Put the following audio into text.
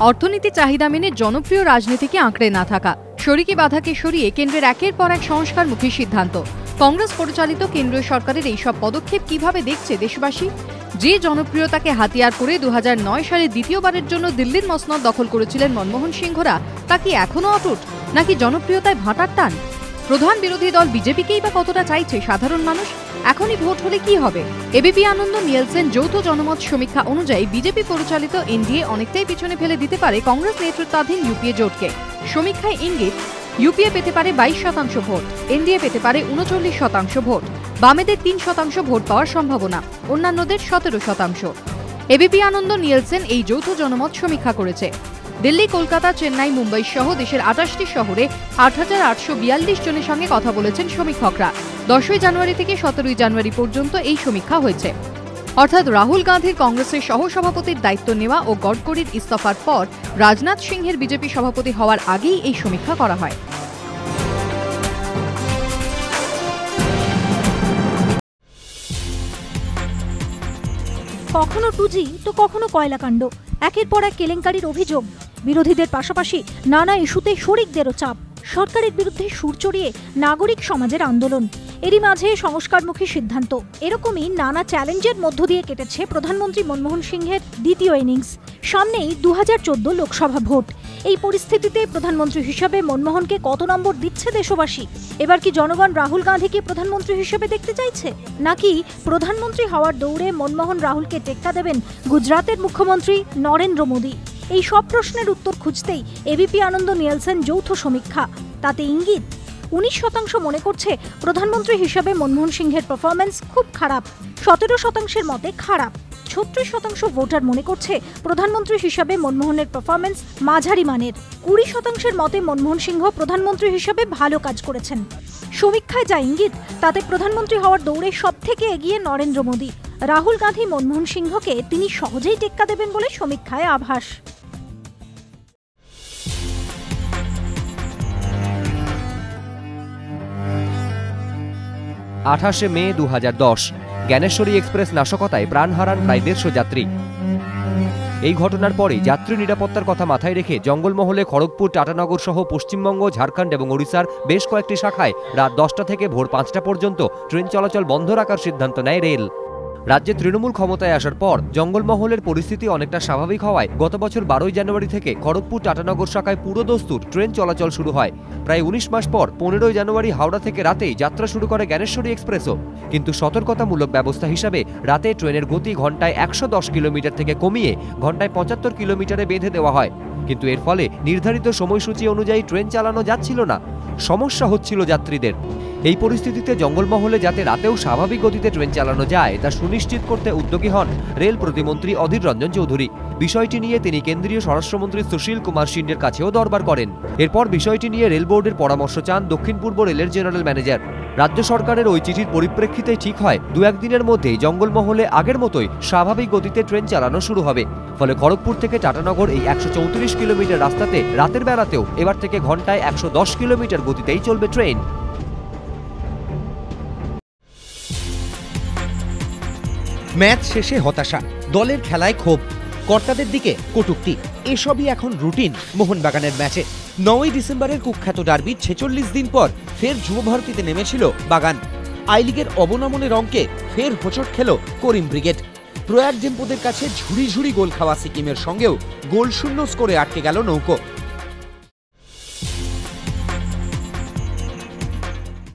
অর্থনীতি চাহিদা মেনে জনপ্রিয় রাজনীতিকে আঁকড়ে না থাকা, শরিকি বাধাকে সরিয়ে কেন্দ্রের একের পর এক সংস্কারমুখী সিদ্ধান্ত। কংগ্রেস পরিচালিত কেন্দ্রীয় সরকারের এইসব পদক্ষেপ কিভাবে দেখছে দেশবাসী? যে জনপ্রিয়তাকে হাতিয়ার করে 2009 সালে দ্বিতীয়বারের জন্য দিল্লির মসনদ দখল করেছিলেন মনমোহন সিংহরা, তা কি এখনো অটুট, নাকি জনপ্রিয়তায় ভাটার টান? প্রধান বিরোধী দল বিজেপিকেই বা কতটা চাইছে সাধারণ মানুষ? এখনই ভোট হলে কি হবে? এবিপি আনন্দ নিয়েলসেন যৌথ জনমত সমীক্ষা অনুযায়ী বিজেপি পরিচালিত এনডিএ অনেকটাই পিছনে ফেলে দিতে পারে কংগ্রেস নেতৃত্বাধীন ইউপিএ জোটকে। সমীক্ষায় ইঙ্গিত, ইউপিএ পেতে পারে 22% ভোট, এনডিএ পেতে পারে 39% ভোট, বামেদের 3% ভোট পাওয়ার সম্ভাবনা, অন্যান্যদের 17%। এবিপি আনন্দ নিয়েলসেন এই যৌথ জনমত সমীক্ষা করেছে। দিল্লি, কলকাতা, চেন্নাই, মুম্বাই সহ দেশের 28টি শহরে 8,842 জনের সঙ্গে কথা বলেছেন সমীক্ষকরা। 10ই জানুয়ারি থেকে 17ই জানুয়ারি পর্যন্ত এই সমীক্ষা হয়েছে। অর্থাৎ রাহুল গান্ধীর কংগ্রেসের সহসভাপতির দায়িত্ব নেওয়া ও গডকরির ইস্তফার পর রাজনাথ সিংহের বিজেপি সভাপতি হওয়ার আগেই এই সমীক্ষা করা হয়। কখনো 2G তো কখনো কয়লাকাণ্ড, একের পর এক কেলেঙ্কারির অভিযোগ। বিরোধীদের পাশাপাশি নানা ইস্যুতে শরিকদেরও চাপ, সরকারের বিরুদ্ধে সুর চড়িয়ে নাগরিক সমাজের আন্দোলন, এরই মাঝে সংস্কারমুখী সিদ্ধান্ত। এরকমই নানা চ্যালেঞ্জের মধ্য দিয়ে কেটেছে প্রধানমন্ত্রী মনমোহন সিংহের দ্বিতীয় ইনিংস। সামনেই 2014 লোকসভা ভোট। এই পরিস্থিতিতে প্রধানমন্ত্রী হিসেবে মনমোহনকে কত নম্বর দিচ্ছে দেশবাসী? এবার কি জনগণ রাহুল গান্ধীকে প্রধানমন্ত্রী হিসেবে দেখতে চাইছে, নাকি প্রধানমন্ত্রী হওয়ার দৌড়ে মনমোহন রাহুলকে টেক্কা দেবেন গুজরাটের মুখ্যমন্ত্রী নরেন্দ্র মোদী? এই সব প্রশ্নের উত্তর খুঁজতেই এবিপি আনন্দ নিয়েলসেন যৌথ সমীক্ষা। তাতে ইঙ্গিত, 19% মনে করছে প্রধানমন্ত্রী হিসেবে মনমোহন সিংহের পারফরমেন্স খুব খারাপ, 17% মতে খারাপ। 36% ভোটার মনে করছে প্রধানমন্ত্রী হিসেবে মনমোহনের পারফরমেন্স মাঝারি মানের। 20% মতে মনমোহন সিংহ প্রধানমন্ত্রী হিসেবে ভালো কাজ করেছেন। সমীক্ষায় যা ইঙ্গিত, তাতে প্রধানমন্ত্রী হওয়ার দৌড়ে সবথেকে এগিয়ে নরেন্দ্র মোদী। রাহুল গান্ধী মনমোহন সিংহকে তিনি সহজেই টেক্কা দেবেন বলে সমীক্ষায় আভাস। মে 2010 জ্ঞানেশ্বরী এক্সপ্রেস নাশকতায় প্রাণ হারান প্রায় 150 যাত্রী। এই ঘটনার পরে যাত্রী নিরাপত্তার কথা মাথায় রেখে জঙ্গলমহলে খড়গপুর, টাটানগর সহ পশ্চিমবঙ্গ, ঝাড়খণ্ড এবং ওড়িশার বেশ কয়েকটি শাখায় রাত 10টা থেকে ভোর 5টা পর্যন্ত ট্রেন চলাচল বন্ধ রাখার সিদ্ধান্ত নেয় রেল। রাজ্যে তৃণমূল ক্ষমতায় আসার পর জঙ্গলমহলের পরিস্থিতি অনেকটা স্বাভাবিক হওয়ায় গত বছর 12ই জানুয়ারি থেকে খড়গপুর, টাটানগর শাখায় পুরোদস্তুর ট্রেন চলাচল শুরু হয়। প্রায় 19 মাস পর 15ই জানুয়ারি হাওড়া থেকে রাতেই যাত্রা শুরু করে জ্ঞানেশ্বরী এক্সপ্রেসও। কিন্তু সতর্কতামূলক ব্যবস্থা হিসাবে রাতে ট্রেনের গতি ঘন্টায় 110 কিলোমিটার থেকে কমিয়ে ঘন্টায় 75 কিলোমিটারে বেঁধে দেওয়া হয়। কিন্তু এর ফলে নির্ধারিত সময়সূচি অনুযায়ী ট্রেন চালানো যাচ্ছিল না, সমস্যা হচ্ছিল যাত্রীদের। এই পরিস্থিতিতে জঙ্গলমহলে যাতে রাতেও স্বাভাবিক গতিতে ট্রেন চালানো যায় তা সুনিশ্চিত করতে উদ্যোগী হন রেল প্রতিমন্ত্রী অধীর রঞ্জন চৌধুরী। বিষয়টি নিয়ে তিনি কেন্দ্রীয় স্বরাষ্ট্রমন্ত্রী সুশীল কুমার সিন্ডের কাছেও দরবার করেন। এরপর বিষয়টি নিয়ে রেল বোর্ডের পরামর্শ চান দক্ষিণ পূর্ব রেলের জেনারেল ম্যানেজার। রাজ্য সরকারের ওই চিঠির পরিপ্রেক্ষিতে ঠিক হয় 2-1 দিনের মধ্যেই জঙ্গলমহলে আগের মতোই স্বাভাবিক গতিতে ট্রেন চালানো শুরু হবে। ফলে খড়গপুর থেকে টাটানগর এই 134 কিলোমিটার রাস্তাতে রাতের বেলাতেও এবার থেকে ঘন্টায় 110 কিলোমিটার গতিতেই চলবে ট্রেন। ম্যাচ শেষে হতাশা, দলের খেলায় ক্ষোভ, কর্তাদের দিকে কটূক্তি, এসবই এখন রুটিন মোহনবাগানের ম্যাচে। 9ই ডিসেম্বরের কুখ্যাত ডার্বি 46 দিন পর ফের যুব ভারতীতে নেমেছিল বাগান। আই লিগের অবনমনের অঙ্কে ফের হোঁচট খেল করিম ব্রিগেড। প্রয়াগ জেম্পোদের কাছে ঝুড়ি ঝুড়ি গোল খাওয়া সিকিমের সঙ্গেও গোলশূন্য স্কোরে আটকে গেল নৌকো।